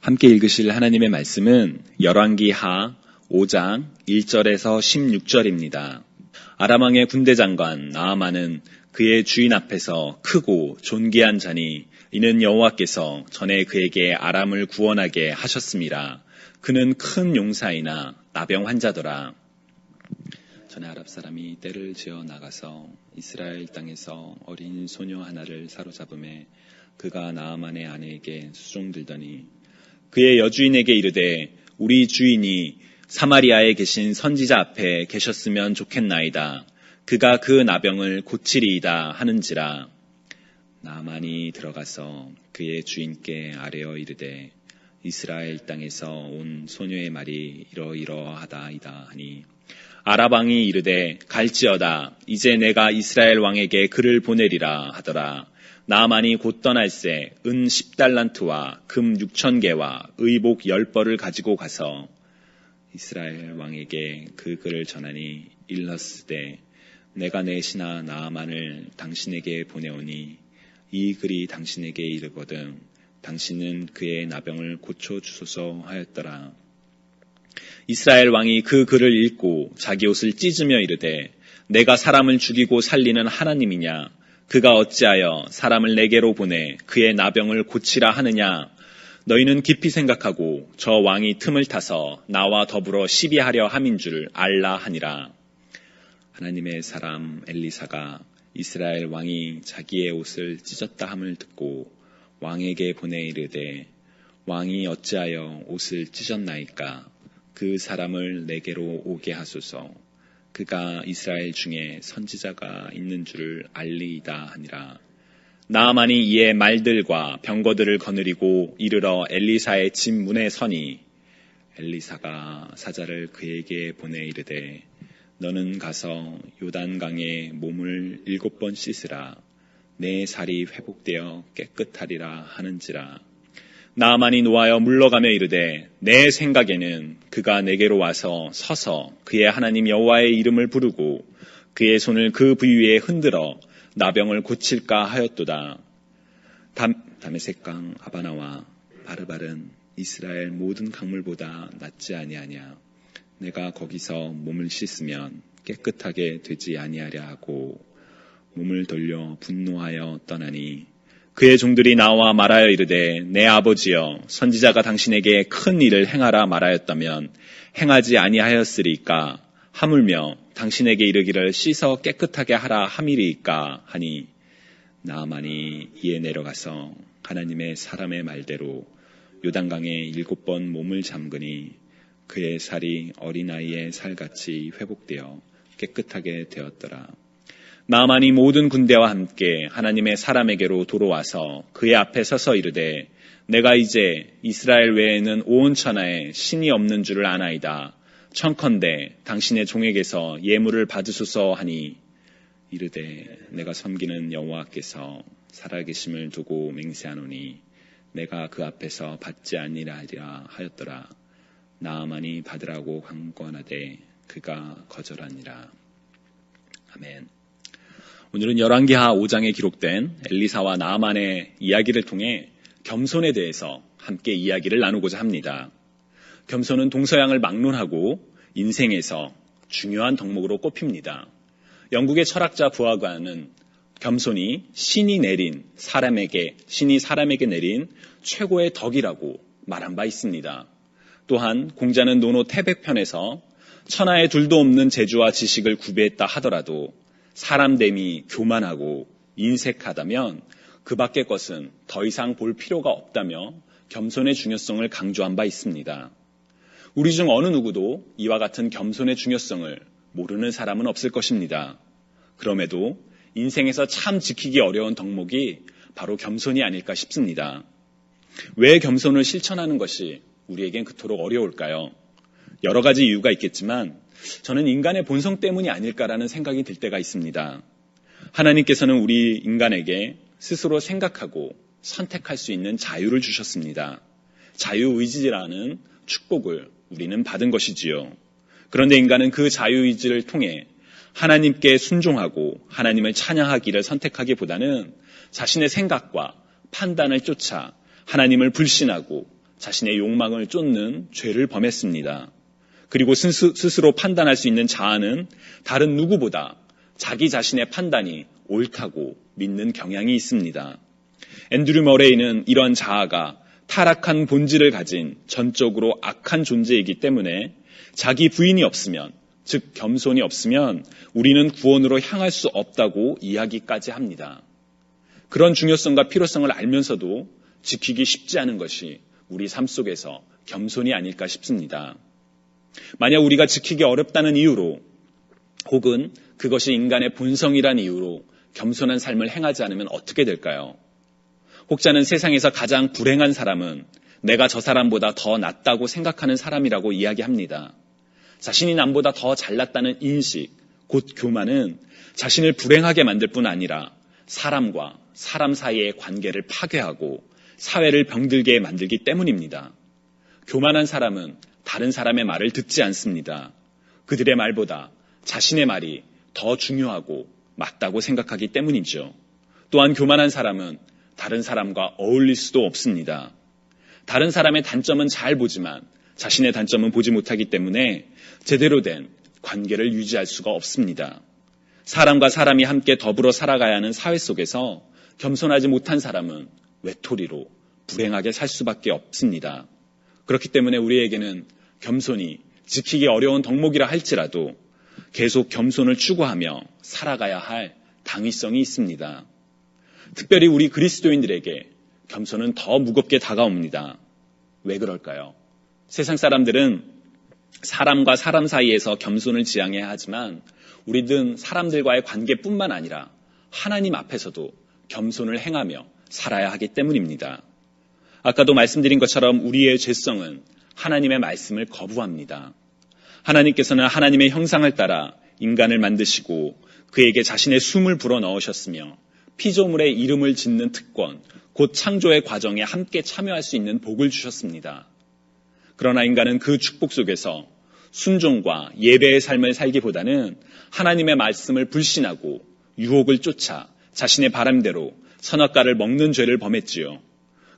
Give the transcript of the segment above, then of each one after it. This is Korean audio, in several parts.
함께 읽으실 하나님의 말씀은 열왕기하 5장 1절에서 16절입니다. 아람 왕의 군대 장관 나아만은 그의 주인 앞에서 크고 존귀한 자니 이는 여호와께서 전에 그에게 아람을 구원하게 하셨습니다. 그는 큰 용사이나 나병 환자더라. 전에 아랍 사람이 떼를 지어 나가서 이스라엘 땅에서 어린 소녀 하나를 사로잡음에 그가 나아만의 아내에게 수종들더니 그의 여주인에게 이르되 우리 주인이 사마리아에 계신 선지자 앞에 계셨으면 좋겠나이다. 그가 그 나병을 고치리이다 하는지라. 나아만이 들어가서 그의 주인께 아뢰어 이르되 이스라엘 땅에서 온 소녀의 말이 이러이러하다이다 하니 아랍 왕이 이르되 갈지어다. 이제 내가 이스라엘 왕에게 그를 보내리라 하더라. 나아만이 곧 떠날새 은 10달란트와 금 6,000개와 의복 10벌을 가지고 가서 이스라엘 왕에게 그 글을 전하니 일렀으되 내가 내 신하 나아만을 당신에게 보내오니 이 글이 당신에게 이르거든 당신은 그의 나병을 고쳐주소서 하였더라. 이스라엘 왕이 그 글을 읽고 자기 옷을 찢으며 이르되 내가 사람을 죽이고 살리는 하나님이냐? 그가 어찌하여 사람을 내게로 보내 그의 나병을 고치라 하느냐? 너희는 깊이 생각하고 저 왕이 틈을 타서 나와 더불어 시비하려 함인 줄 알라 하니라. 하나님의 사람 엘리사가 이스라엘 왕이 자기의 옷을 찢었다 함을 듣고 왕에게 보내 이르되 왕이 어찌하여 옷을 찢었나이까? 그 사람을 내게로 오게 하소서. 그가 이스라엘 중에 선지자가 있는 줄을 알리이다 하니라. 나아만이 이에 말들과 병거들을 거느리고 이르러 엘리사의 집 문에 서니 엘리사가 사자를 그에게 보내 이르되 너는 가서 요단강에 몸을 7번 씻으라. 내 살이 회복되어 깨끗하리라 하는지라. 나아만이 노하여 물러가며 이르되 내 생각에는 그가 내게로 와서 서서 그의 하나님 여호와의 이름을 부르고 그의 손을 그 부위에 흔들어 나병을 고칠까 하였도다. 다메섹강 아바나와 바르발은 이스라엘 모든 강물보다 낫지 아니하냐. 내가 거기서 몸을 씻으면 깨끗하게 되지 아니하랴 하고 몸을 돌려 분노하여 떠나니 그의 종들이 나와 말하여 이르되 내 아버지여 선지자가 당신에게 큰 일을 행하라 말하였다면 행하지 아니하였으리까? 하물며 당신에게 이르기를 씻어 깨끗하게 하라 함이리이까? 하니 나아만이 이에 내려가서 하나님의 사람의 말대로 요단강에 7번 몸을 잠그니 그의 살이 어린아이의 살같이 회복되어 깨끗하게 되었더라. 나아만이 모든 군대와 함께 하나님의 사람에게로 돌아와서 그의 앞에 서서 이르되 내가 이제 이스라엘 외에는 온 천하에 신이 없는 줄을 아나이다. 청컨대 당신의 종에게서 예물을 받으소서 하니 이르되 내가 섬기는 여호와께서 살아계심을 두고 맹세하노니 내가 그 앞에서 받지 아니하리라 하였더라. 나아만이 받으라고 강권하되 그가 거절하니라. 아멘. 오늘은 열왕기하 5장에 기록된 엘리사와 나아만의 이야기를 통해 겸손에 대해서 함께 이야기를 나누고자 합니다. 겸손은 동서양을 막론하고 인생에서 중요한 덕목으로 꼽힙니다. 영국의 철학자 부하관은 겸손이 신이 사람에게 내린 최고의 덕이라고 말한 바 있습니다. 또한 공자는 노노 태백편에서 천하에 둘도 없는 재주와 지식을 구비했다 하더라도 사람됨이 교만하고 인색하다면 그 밖의 것은 더 이상 볼 필요가 없다며 겸손의 중요성을 강조한 바 있습니다. 우리 중 어느 누구도 이와 같은 겸손의 중요성을 모르는 사람은 없을 것입니다. 그럼에도 인생에서 참 지키기 어려운 덕목이 바로 겸손이 아닐까 싶습니다. 왜 겸손을 실천하는 것이 우리에겐 그토록 어려울까요? 여러 가지 이유가 있겠지만 저는 인간의 본성 때문이 아닐까라는 생각이 들 때가 있습니다. 하나님께서는 우리 인간에게 스스로 생각하고 선택할 수 있는 자유를 주셨습니다. 자유의지라는 축복을 우리는 받은 것이지요. 그런데 인간은 그 자유의지를 통해 하나님께 순종하고 하나님을 찬양하기를 선택하기보다는 자신의 생각과 판단을 쫓아 하나님을 불신하고 자신의 욕망을 쫓는 죄를 범했습니다. 그리고 스스로 판단할 수 있는 자아는 다른 누구보다 자기 자신의 판단이 옳다고 믿는 경향이 있습니다. 앤드류 머레이는 이런 자아가 타락한 본질을 가진 전적으로 악한 존재이기 때문에 자기 부인이 없으면, 즉 겸손이 없으면 우리는 구원으로 향할 수 없다고 이야기까지 합니다. 그런 중요성과 필요성을 알면서도 지키기 쉽지 않은 것이 우리 삶 속에서 겸손이 아닐까 싶습니다. 만약 우리가 지키기 어렵다는 이유로 혹은 그것이 인간의 본성이란 이유로 겸손한 삶을 행하지 않으면 어떻게 될까요? 혹자는 세상에서 가장 불행한 사람은 내가 저 사람보다 더 낫다고 생각하는 사람이라고 이야기합니다. 자신이 남보다 더 잘났다는 인식, 곧 교만은 자신을 불행하게 만들 뿐 아니라 사람과 사람 사이의 관계를 파괴하고 사회를 병들게 만들기 때문입니다. 교만한 사람은 다른 사람의 말을 듣지 않습니다. 그들의 말보다 자신의 말이 더 중요하고 맞다고 생각하기 때문이죠. 또한 교만한 사람은 다른 사람과 어울릴 수도 없습니다. 다른 사람의 단점은 잘 보지만 자신의 단점은 보지 못하기 때문에 제대로 된 관계를 유지할 수가 없습니다. 사람과 사람이 함께 더불어 살아가야 하는 사회 속에서 겸손하지 못한 사람은 외톨이로 불행하게 살 수밖에 없습니다. 그렇기 때문에 우리에게는 겸손이 지키기 어려운 덕목이라 할지라도 계속 겸손을 추구하며 살아가야 할 당위성이 있습니다. 특별히 우리 그리스도인들에게 겸손은 더 무겁게 다가옵니다. 왜 그럴까요? 세상 사람들은 사람과 사람 사이에서 겸손을 지향해야 하지만 우리는 사람들과의 관계뿐만 아니라 하나님 앞에서도 겸손을 행하며 살아야 하기 때문입니다. 아까도 말씀드린 것처럼 우리의 죄성은 하나님의 말씀을 거부합니다. 하나님께서는 하나님의 형상을 따라 인간을 만드시고 그에게 자신의 숨을 불어넣으셨으며 피조물의 이름을 짓는 특권, 곧 창조의 과정에 함께 참여할 수 있는 복을 주셨습니다. 그러나 인간은 그 축복 속에서 순종과 예배의 삶을 살기보다는 하나님의 말씀을 불신하고 유혹을 쫓아 자신의 바람대로 선악과를 먹는 죄를 범했지요.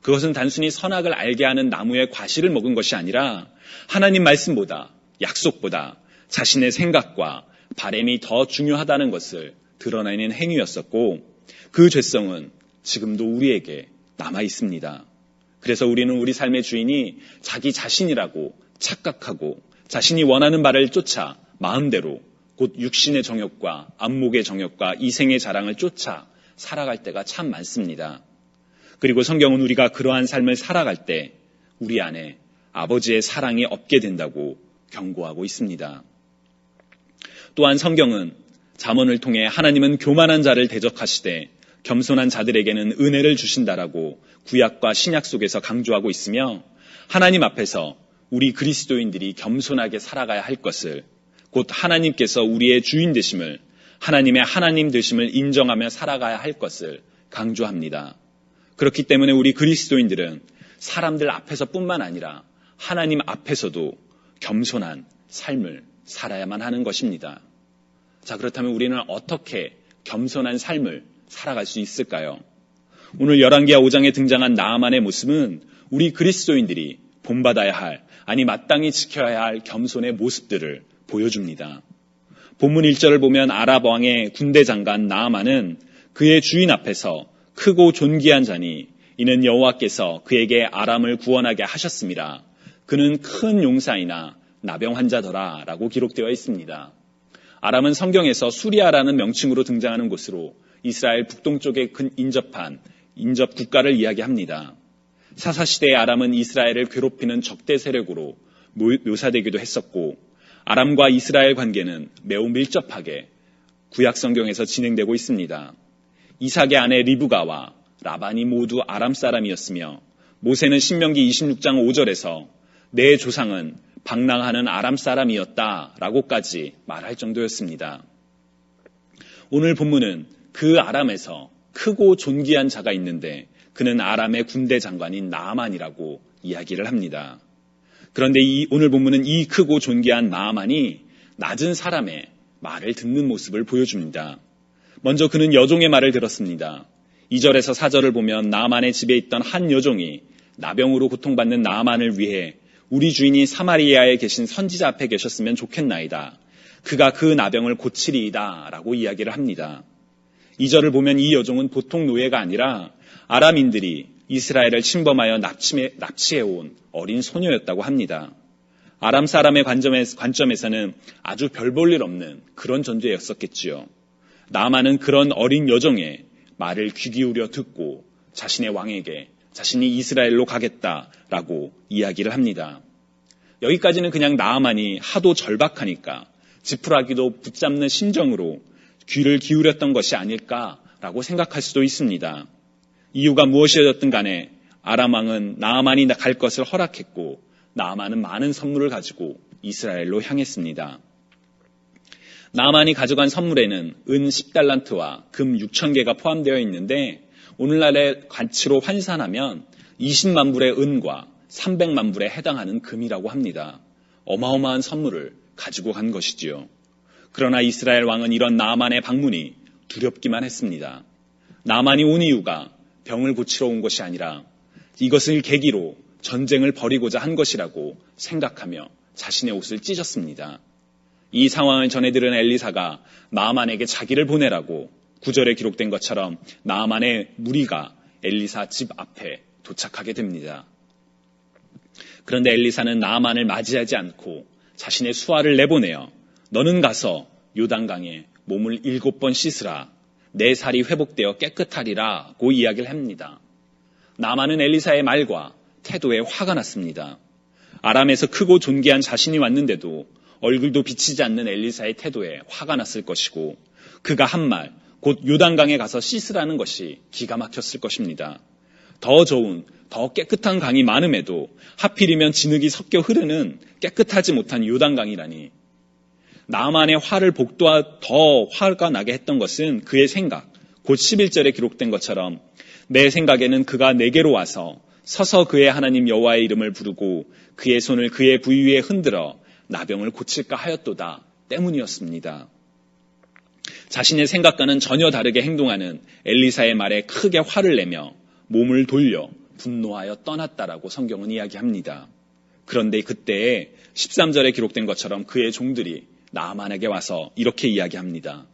그것은 단순히 선악을 알게 하는 나무의 과실을 먹은 것이 아니라 하나님 말씀보다, 약속보다 자신의 생각과 바람이 더 중요하다는 것을 드러내는 행위였었고, 그 죄성은 지금도 우리에게 남아 있습니다. 그래서 우리는 우리 삶의 주인이 자기 자신이라고 착각하고 자신이 원하는 바를 쫓아 마음대로, 곧 육신의 정욕과 안목의 정욕과 이생의 자랑을 쫓아 살아갈 때가 참 많습니다. 그리고 성경은 우리가 그러한 삶을 살아갈 때 우리 안에 아버지의 사랑이 없게 된다고 경고하고 있습니다. 또한 성경은 잠언을 통해 하나님은 교만한 자를 대적하시되 겸손한 자들에게는 은혜를 주신다라고 구약과 신약 속에서 강조하고 있으며, 하나님 앞에서 우리 그리스도인들이 겸손하게 살아가야 할 것을, 곧 하나님께서 우리의 주인 되심을, 하나님의 하나님 되심을 인정하며 살아가야 할 것을 강조합니다. 그렇기 때문에 우리 그리스도인들은 사람들 앞에서뿐만 아니라 하나님 앞에서도 겸손한 삶을 살아야만 하는 것입니다. 자, 그렇다면 우리는 어떻게 겸손한 삶을 살아갈 수 있을까요? 오늘 열왕기하 5장에 등장한 나아만의 모습은 우리 그리스도인들이 본받아야 할, 아니 마땅히 지켜야 할 겸손의 모습들을 보여줍니다. 본문 1절을 보면 아랍 왕의 군대 장관 나아만은 그의 주인 앞에서 크고 존귀한 자니 이는 여호와께서 그에게 아람을 구원하게 하셨습니다. 그는 큰 용사이나 나병 환자더라 라고 기록되어 있습니다. 아람은 성경에서 수리아라는 명칭으로 등장하는 곳으로 이스라엘 북동쪽에 인접 국가를 이야기합니다. 사사시대의 아람은 이스라엘을 괴롭히는 적대 세력으로 묘사되기도 했었고, 아람과 이스라엘 관계는 매우 밀접하게 구약 성경에서 진행되고 있습니다. 이삭의 아내 리브가와 라반이 모두 아람 사람이었으며, 모세는 신명기 26장 5절에서 내 조상은 방랑하는 아람 사람이었다라고까지 말할 정도였습니다. 오늘 본문은 그 아람에서 크고 존귀한 자가 있는데 그는 아람의 군대 장관인 나아만이라고 이야기를 합니다. 그런데 오늘 본문은 이 크고 존귀한 나아만이 낮은 사람의 말을 듣는 모습을 보여줍니다. 먼저 그는 여종의 말을 들었습니다. 2절에서 4절을 보면 나아만의 집에 있던 한 여종이 나병으로 고통받는 나아만을 위해 우리 주인이 사마리아에 계신 선지자 앞에 계셨으면 좋겠나이다. 그가 그 나병을 고치리이다 라고 이야기를 합니다. 이 절을 보면 이 여종은 보통 노예가 아니라 아람인들이 이스라엘을 침범하여 납치해온 어린 소녀였다고 합니다. 아람 사람의 관점에서는 아주 별 볼 일 없는 그런 존재였었겠지요. 나아만은 그런 어린 여종의 말을 귀 기울여 듣고 자신의 왕에게 자신이 이스라엘로 가겠다라고 이야기를 합니다. 여기까지는 그냥 나아만이 하도 절박하니까 지푸라기도 붙잡는 심정으로 귀를 기울였던 것이 아닐까라고 생각할 수도 있습니다. 이유가 무엇이었든 간에 아람 왕은 나아만이 갈 것을 허락했고 나아만은 많은 선물을 가지고 이스라엘로 향했습니다. 나아만이 가져간 선물에는 은 10달란트와 금 6,000개가 포함되어 있는데 오늘날의 가치로 환산하면 20만 불의 은과 300만 불에 해당하는 금이라고 합니다. 어마어마한 선물을 가지고 간 것이지요. 그러나 이스라엘 왕은 이런 나아만의 방문이 두렵기만 했습니다. 나아만이 온 이유가 병을 고치러 온 것이 아니라 이것을 계기로 전쟁을 벌이고자 한 것이라고 생각하며 자신의 옷을 찢었습니다. 이 상황을 전해 들은 엘리사가 나아만에게 자기를 보내라고 9절에 기록된 것처럼 나아만의 무리가 엘리사 집 앞에 도착하게 됩니다. 그런데 엘리사는 나아만을 맞이하지 않고 자신의 수하를 내보내어 너는 가서 요단강에 몸을 7번 씻으라. 내 살이 회복되어 깨끗하리라고 이야기를 합니다. 나아만은 엘리사의 말과 태도에 화가 났습니다. 아람에서 크고 존귀한 자신이 왔는데도 얼굴도 비치지 않는 엘리사의 태도에 화가 났을 것이고 그가 한 말, 곧 요단강에 가서 씻으라는 것이 기가 막혔을 것입니다. 더 좋은, 더 깨끗한 강이 많음에도 하필이면 진흙이 섞여 흐르는 깨끗하지 못한 요단강이라니. 나아만의 화를 복도와 더 화가 나게 했던 것은 그의 생각, 곧 11절에 기록된 것처럼 내 생각에는 그가 내게로 와서 서서 그의 하나님 여호와의 이름을 부르고 그의 손을 그의 부위 위에 흔들어 나병을 고칠까 하였도다 때문이었습니다. 자신의 생각과는 전혀 다르게 행동하는 엘리사의 말에 크게 화를 내며 몸을 돌려 분노하여 떠났다라고 성경은 이야기합니다. 그런데 그때에 13절에 기록된 것처럼 그의 종들이 나아만에게 와서 이렇게 이야기합니다.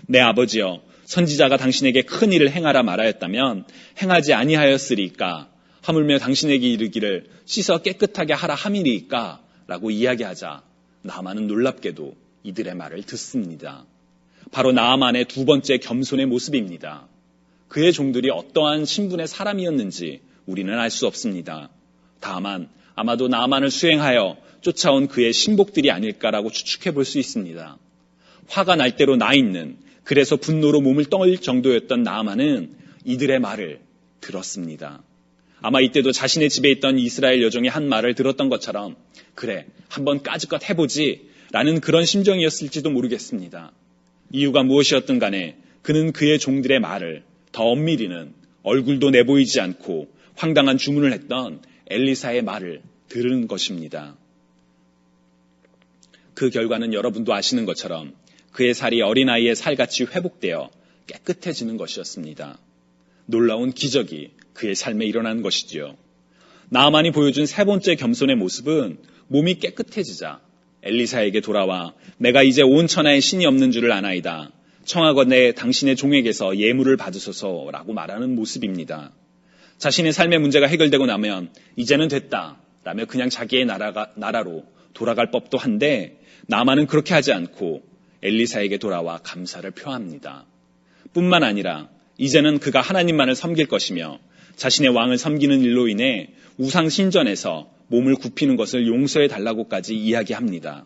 내 아버지여, 선지자가 당신에게 큰 일을 행하라 말하였다면 행하지 아니하였으리까? 하물며 당신에게 이르기를 씻어 깨끗하게 하라 함이리까? 라고 이야기하자 나아만은 놀랍게도 이들의 말을 듣습니다. 바로 나아만의 두 번째 겸손의 모습입니다. 그의 종들이 어떠한 신분의 사람이었는지 우리는 알 수 없습니다. 다만 아마도 나아만을 수행하여 쫓아온 그의 신복들이 아닐까라고 추측해 볼 수 있습니다. 화가 날 대로 나 있는, 그래서 분노로 몸을 떨 정도였던 나아만은 이들의 말을 들었습니다. 아마 이때도 자신의 집에 있던 이스라엘 여종이 한 말을 들었던 것처럼 그래, 한번 까짓것 해보지 라는 그런 심정이었을지도 모르겠습니다. 이유가 무엇이었든 간에 그는 그의 종들의 말을 더 엄밀히는 얼굴도 내보이지 않고 황당한 주문을 했던 엘리사의 말을 들은 것입니다. 그 결과는 여러분도 아시는 것처럼 그의 살이 어린아이의 살같이 회복되어 깨끗해지는 것이었습니다. 놀라운 기적이 그의 삶에 일어난 것이지요. 나아만이 보여준 세 번째 겸손의 모습은 몸이 깨끗해지자 엘리사에게 돌아와 내가 이제 온 천하에 신이 없는 줄을 아나이다. 청하건대 당신의 종에게서 예물을 받으소서라고 말하는 모습입니다. 자신의 삶의 문제가 해결되고 나면 이제는 됐다 라며 그냥 자기의 나라로 돌아갈 법도 한데 나아만은 그렇게 하지 않고 엘리사에게 돌아와 감사를 표합니다. 뿐만 아니라 이제는 그가 하나님만을 섬길 것이며 자신의 왕을 섬기는 일로 인해 우상 신전에서 몸을 굽히는 것을 용서해 달라고까지 이야기합니다.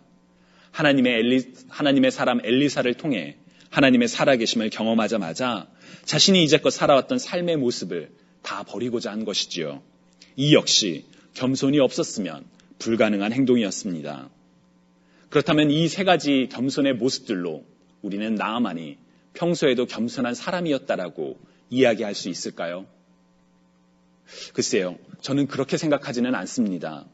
하나님의 사람 엘리사를 통해 하나님의 살아계심을 경험하자마자 자신이 이제껏 살아왔던 삶의 모습을 다 버리고자 한 것이지요. 이 역시 겸손이 없었으면 불가능한 행동이었습니다. 그렇다면 이 세 가지 겸손의 모습들로 우리는 나아만이 평소에도 겸손한 사람이었다라고 이야기할 수 있을까요? 글쎄요, 저는 그렇게 생각하지는 않습니다.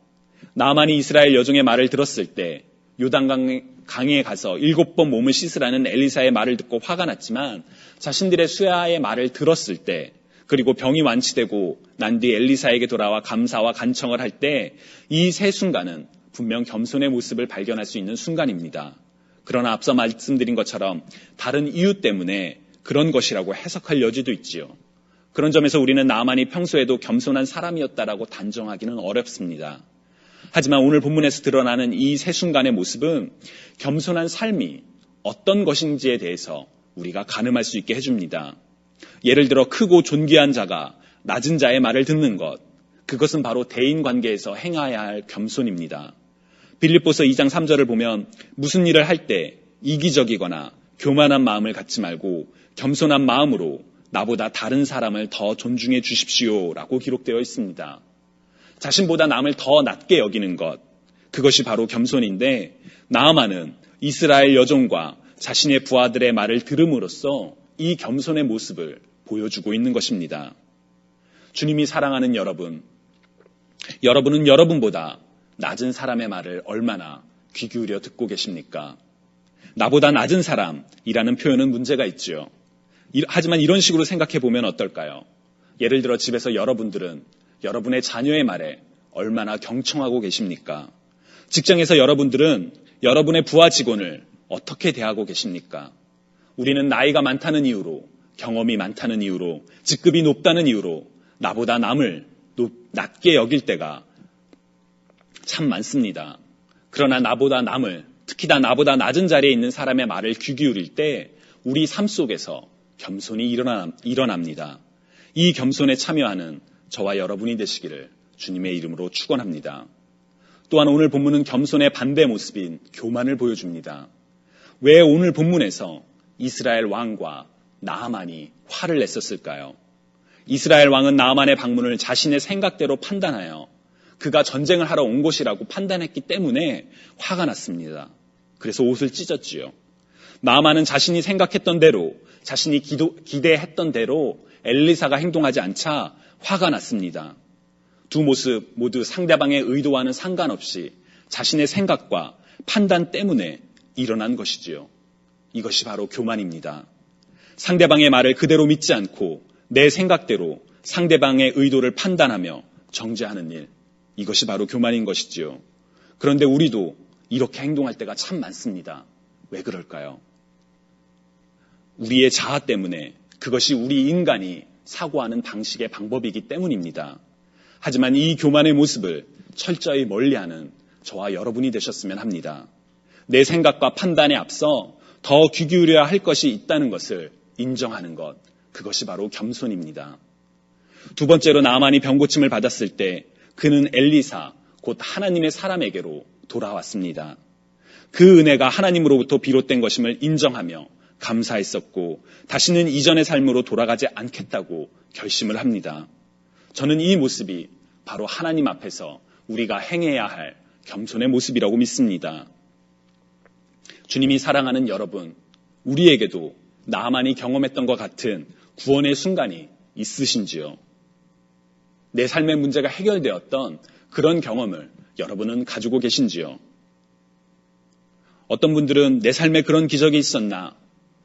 나아만이 이스라엘 여종의 말을 들었을 때 요단강에 가서 7번 몸을 씻으라는 엘리사의 말을 듣고 화가 났지만 자신들의 수하의 말을 들었을 때 그리고 병이 완치되고 난 뒤 엘리사에게 돌아와 감사와 간청을 할 때 이 세 순간은 분명 겸손의 모습을 발견할 수 있는 순간입니다. 그러나 앞서 말씀드린 것처럼 다른 이유 때문에 그런 것이라고 해석할 여지도 있지요. 그런 점에서 우리는 나아만이 평소에도 겸손한 사람이었다라고 단정하기는 어렵습니다. 하지만 오늘 본문에서 드러나는 이 세 순간의 모습은 겸손한 삶이 어떤 것인지에 대해서 우리가 가늠할 수 있게 해줍니다. 예를 들어 크고 존귀한 자가 낮은 자의 말을 듣는 것, 그것은 바로 대인관계에서 행해야 할 겸손입니다. 빌립보서 2장 3절을 보면 무슨 일을 할 때 이기적이거나 교만한 마음을 갖지 말고 겸손한 마음으로 나보다 다른 사람을 더 존중해 주십시오라고 기록되어 있습니다. 자신보다 남을 더 낮게 여기는 것, 그것이 바로 겸손인데 나아만은 이스라엘 여종과 자신의 부하들의 말을 들음으로써 이 겸손의 모습을 보여주고 있는 것입니다. 주님이 사랑하는 여러분, 여러분은 여러분보다 낮은 사람의 말을 얼마나 귀 기울여 듣고 계십니까? 나보다 낮은 사람이라는 표현은 문제가 있죠. 하지만 이런 식으로 생각해 보면 어떨까요? 예를 들어 집에서 여러분들은 여러분의 자녀의 말에 얼마나 경청하고 계십니까? 직장에서 여러분들은 여러분의 부하 직원을 어떻게 대하고 계십니까? 우리는 나이가 많다는 이유로, 경험이 많다는 이유로, 직급이 높다는 이유로 나보다 남을 낮게 여길 때가 참 많습니다. 그러나 나보다 남을, 특히 다 나보다 낮은 자리에 있는 사람의 말을 귀 기울일 때 우리 삶 속에서 겸손이 일어납니다. 이 겸손에 참여하는 저와 여러분이 되시기를 주님의 이름으로 축원합니다. 또한 오늘 본문은 겸손의 반대 모습인 교만을 보여줍니다. 왜 오늘 본문에서 이스라엘 왕과 나아만이 화를 냈었을까요? 이스라엘 왕은 나아만의 방문을 자신의 생각대로 판단하여 그가 전쟁을 하러 온 곳이라고 판단했기 때문에 화가 났습니다. 그래서 옷을 찢었지요. 나아만은 자신이 생각했던 대로, 자신이 기대했던 대로 엘리사가 행동하지 않자 화가 났습니다. 두 모습 모두 상대방의 의도와는 상관없이 자신의 생각과 판단 때문에 일어난 것이지요. 이것이 바로 교만입니다. 상대방의 말을 그대로 믿지 않고 내 생각대로 상대방의 의도를 판단하며 정죄하는 일, 이것이 바로 교만인 것이지요. 그런데 우리도 이렇게 행동할 때가 참 많습니다. 왜 그럴까요? 우리의 자아 때문에, 그것이 우리 인간이 사고하는 방식의 방법이기 때문입니다. 하지만 이 교만의 모습을 철저히 멀리하는 저와 여러분이 되셨으면 합니다. 내 생각과 판단에 앞서 더 귀 기울여야 할 것이 있다는 것을 인정하는 것, 그것이 바로 겸손입니다. 두 번째로 나아만이 병고침을 받았을 때 그는 엘리사, 곧 하나님의 사람에게로 돌아왔습니다. 그 은혜가 하나님으로부터 비롯된 것임을 인정하며 감사했었고 다시는 이전의 삶으로 돌아가지 않겠다고 결심을 합니다. 저는 이 모습이 바로 하나님 앞에서 우리가 행해야 할 겸손의 모습이라고 믿습니다. 주님이 사랑하는 여러분, 우리에게도 나아만이 경험했던 것 같은 구원의 순간이 있으신지요? 내 삶의 문제가 해결되었던 그런 경험을 여러분은 가지고 계신지요? 어떤 분들은 내 삶에 그런 기적이 있었나?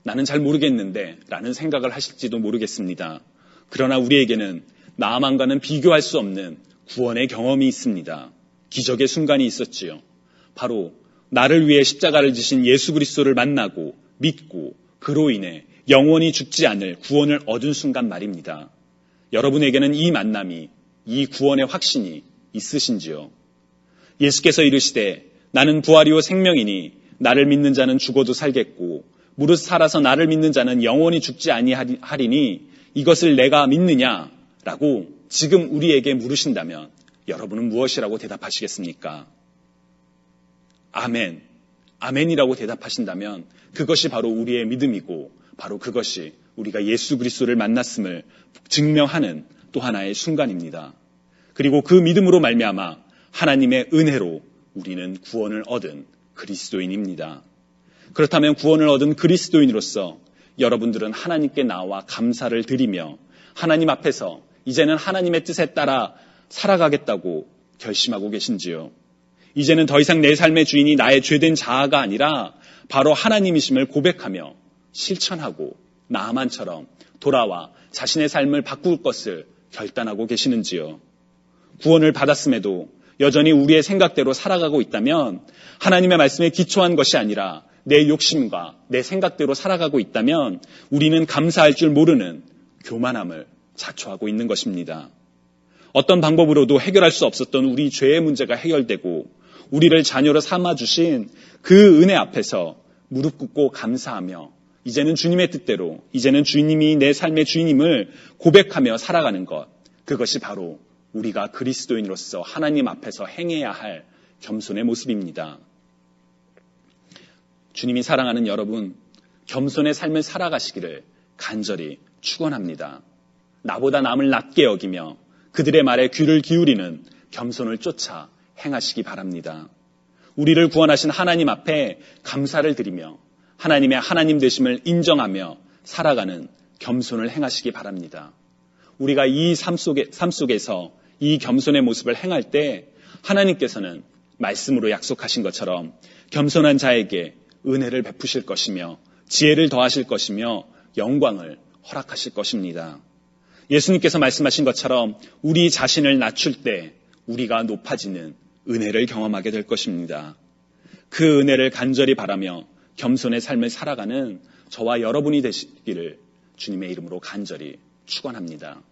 나는 잘 모르겠는데 라는 생각을 하실지도 모르겠습니다. 그러나 우리에게는 나아만과는 비교할 수 없는 구원의 경험이 있습니다. 기적의 순간이 있었지요. 바로 나를 위해 십자가를 지신 예수 그리스도를 만나고 믿고 그로 인해 영원히 죽지 않을 구원을 얻은 순간 말입니다. 여러분에게는 이 만남이, 이 구원의 확신이 있으신지요? 예수께서 이르시되 나는 부활이요 생명이니 나를 믿는 자는 죽어도 살겠고 무릇 살아서 나를 믿는 자는 영원히 죽지 아니하리니 이것을 내가 믿느냐라고 지금 우리에게 물으신다면 여러분은 무엇이라고 대답하시겠습니까? 아멘, 아멘이라고 대답하신다면 그것이 바로 우리의 믿음이고 바로 그것이 우리가 예수 그리스도를 만났음을 증명하는 또 하나의 순간입니다. 그리고 그 믿음으로 말미암아 하나님의 은혜로 우리는 구원을 얻은 그리스도인입니다. 그렇다면 구원을 얻은 그리스도인으로서 여러분들은 하나님께 나와 감사를 드리며 하나님 앞에서 이제는 하나님의 뜻에 따라 살아가겠다고 결심하고 계신지요? 이제는 더 이상 내 삶의 주인이 나의 죄된 자아가 아니라 바로 하나님이심을 고백하며 실천하고 나아만처럼 돌아와 자신의 삶을 바꿀 것을 결단하고 계시는지요? 구원을 받았음에도 여전히 우리의 생각대로 살아가고 있다면, 하나님의 말씀에 기초한 것이 아니라 내 욕심과 내 생각대로 살아가고 있다면 우리는 감사할 줄 모르는 교만함을 자초하고 있는 것입니다. 어떤 방법으로도 해결할 수 없었던 우리 죄의 문제가 해결되고 우리를 자녀로 삼아주신 그 은혜 앞에서 무릎 꿇고 감사하며 이제는 주님의 뜻대로, 이제는 주님이 내 삶의 주인임을 고백하며 살아가는 것, 그것이 바로 우리가 그리스도인으로서 하나님 앞에서 행해야 할 겸손의 모습입니다. 주님이 사랑하는 여러분, 겸손의 삶을 살아가시기를 간절히 축원합니다. 나보다 남을 낮게 여기며 그들의 말에 귀를 기울이는 겸손을 쫓아 행하시기 바랍니다. 우리를 구원하신 하나님 앞에 감사를 드리며 하나님의 하나님 되심을 인정하며 살아가는 겸손을 행하시기 바랍니다. 우리가 이 삶 속에서 이 겸손의 모습을 행할 때 하나님께서는 말씀으로 약속하신 것처럼 겸손한 자에게 은혜를 베푸실 것이며 지혜를 더하실 것이며 영광을 허락하실 것입니다. 예수님께서 말씀하신 것처럼 우리 자신을 낮출 때 우리가 높아지는 은혜를 경험하게 될 것입니다. 그 은혜를 간절히 바라며 겸손의 삶을 살아가는 저와 여러분이 되시기를 주님의 이름으로 간절히 축원합니다.